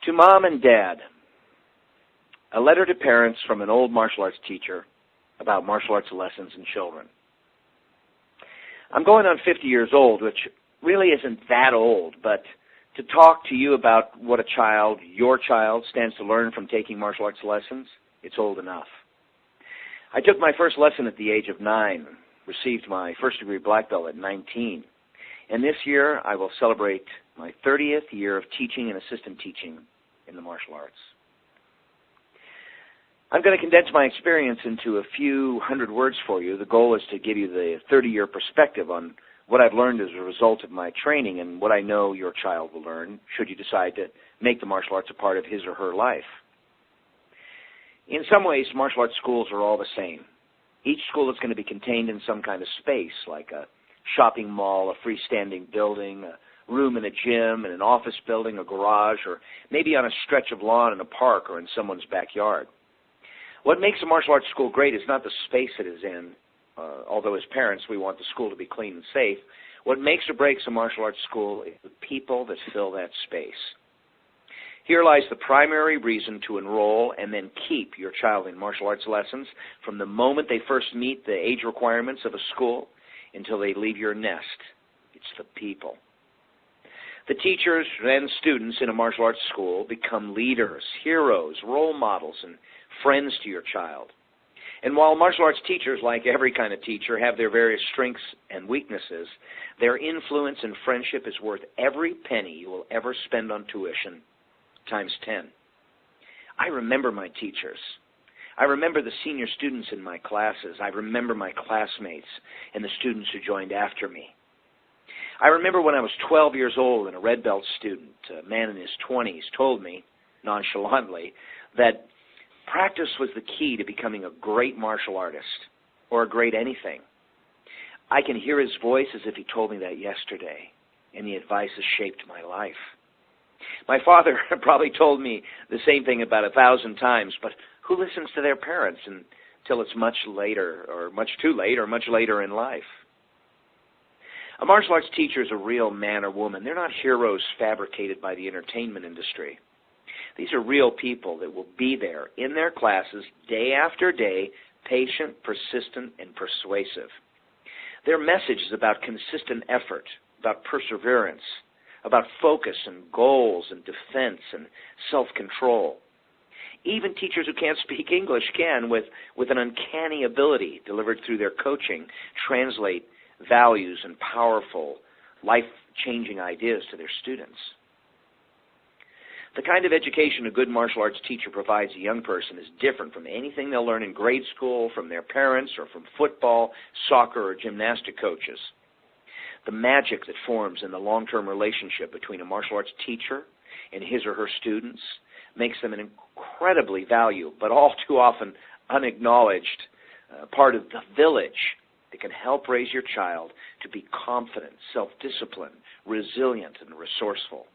To Mom and Dad, a letter to parents from an old martial arts teacher about martial arts lessons in children. I'm going on 50 years old, which really isn't that old, but to talk to you about what a child, your child, stands to learn from taking martial arts lessons, it's old enough. I took my first lesson at the age of 9, received my first-degree black belt at 19, and this year I will celebrate my 30th year of teaching and assistant teaching in the martial arts. I'm going to condense my experience into a few hundred words for you. The goal is to give you the 30-year perspective on what I've learned as a result of my training and what I know your child will learn should you decide to make the martial arts a part of his or her life. In some ways, martial arts schools are all the same. Each school is going to be contained in some kind of space, like a shopping mall, a freestanding building, a room in a gym, in an office building, a garage, or maybe on a stretch of lawn in a park or in someone's backyard. What makes a martial arts school great is not the space it is in, although as parents we want the school to be clean and safe. What makes or breaks a martial arts school is the people that fill that space. Here lies the primary reason to enroll and then keep your child in martial arts lessons from the moment they first meet the age requirements of a school until they leave your nest. It's the people. The teachers and students in a martial arts school become leaders, heroes, role models, and friends to your child. And while martial arts teachers, like every kind of teacher, have their various strengths and weaknesses, their influence and friendship is worth every penny you will ever spend on tuition, times 10. I remember my teachers. I remember the senior students in my classes. I remember my classmates and the students who joined after me. I remember when I was 12 years old and a red belt student, a man in his 20s, told me, nonchalantly, that practice was the key to becoming a great martial artist or a great anything. I can hear his voice as if he told me that yesterday, and the advice has shaped my life. My father probably told me the same thing about 1,000 times, but who listens to their parents until it's much later or much too late or much later in life? A martial arts teacher is a real man or woman. They're not heroes fabricated by the entertainment industry. These are real people that will be there in their classes day after day, patient, persistent, and persuasive. Their message is about consistent effort, about perseverance, about focus and goals and defense and self-control. Even teachers who can't speak English can, with an uncanny ability delivered through their coaching, translate values and powerful, life-changing ideas to their students. The kind of education a good martial arts teacher provides a young person is different from anything they'll learn in grade school, from their parents, or from football, soccer, or gymnastic coaches. The magic that forms in the long-term relationship between a martial arts teacher and his or her students makes them an incredibly valuable, but all too often unacknowledged part of the village that can help raise your child to be confident, self-disciplined, resilient, and resourceful.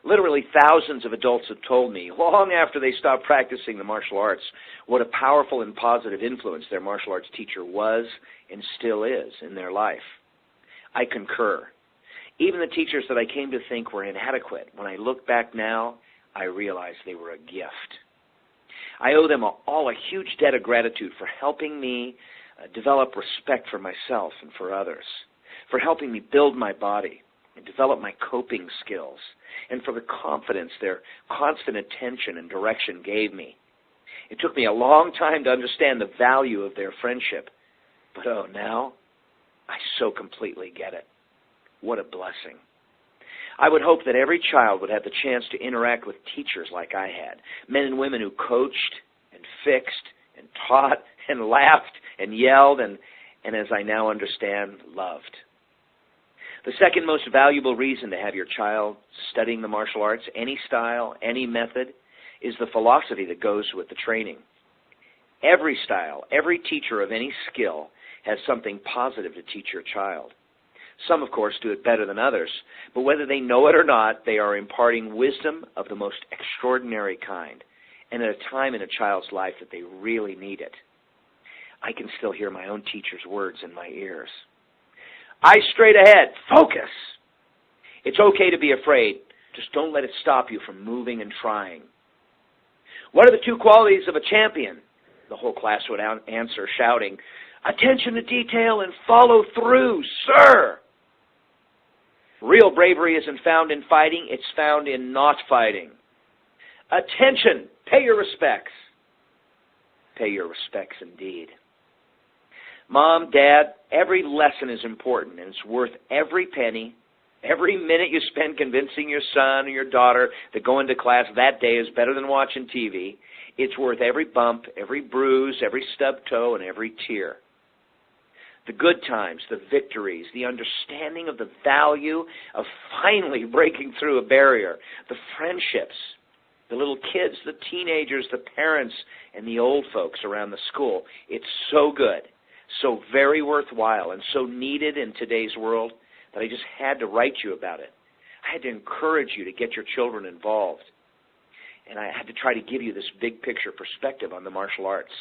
Literally thousands of adults have told me, long after they stopped practicing the martial arts, what a powerful and positive influence their martial arts teacher was and still is in their life. I concur. Even the teachers that I came to think were inadequate, when I look back now, I realize they were a gift. I owe them all a huge debt of gratitude for helping me develop respect for myself and for others, for helping me build my body and develop my coping skills, and for the confidence their constant attention and direction gave me. It took me a long time to understand the value of their friendship, but now I so completely get it. What a blessing. I would hope that every child would have the chance to interact with teachers like I had, men and women who coached and fixed and taught and laughed and yelled and as I now understand, loved. The second most valuable reason to have your child studying the martial arts, any style, any method, is the philosophy that goes with the training. Every style, every teacher of any skill has something positive to teach your child. Some, of course, do it better than others, but whether they know it or not, they are imparting wisdom of the most extraordinary kind, and at a time in a child's life that they really need it. I can still hear my own teacher's words in my ears. Eyes straight ahead. Focus. It's okay to be afraid. Just don't let it stop you from moving and trying. What are the 2 qualities of a champion? The whole class would answer, shouting, attention to detail and follow through, sir. Real bravery isn't found in fighting, it's found in not fighting. Attention, pay your respects. Pay your respects indeed. Mom, Dad, every lesson is important, and it's worth every penny. Every minute you spend convincing your son or your daughter that going to class that day is better than watching TV, it's worth every bump, every bruise, every stubbed toe, and every tear. The good times, the victories, the understanding of the value of finally breaking through a barrier, the friendships, the little kids, the teenagers, the parents, and the old folks around the school. It's so good, so very worthwhile, and so needed in today's world that I just had to write you about it. I had to encourage you to get your children involved. And I had to try to give you this big picture perspective on the martial arts.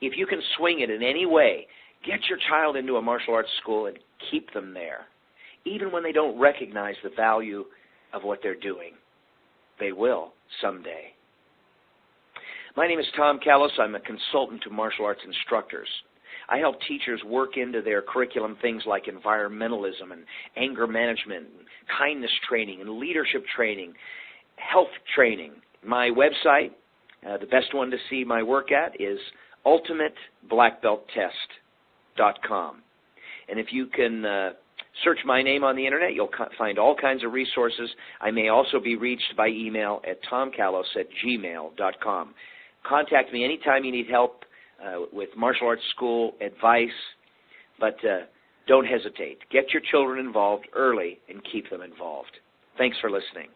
If you can swing it in any way, get your child into a martial arts school and keep them there, even when they don't recognize the value of what they're doing. They will someday. My name is Tom Callis. I'm a consultant to martial arts instructors. I help teachers work into their curriculum things like environmentalism and anger management, and kindness training and leadership training, health training. My website, the best one to see my work at, is ultimateblackbelttest.com. And if you can search my name on the Internet, you'll find all kinds of resources. I may also be reached by email at tomcallis@gmail.com. Contact me anytime you need help with martial arts school advice, but don't hesitate. Get your children involved early and keep them involved. Thanks for listening.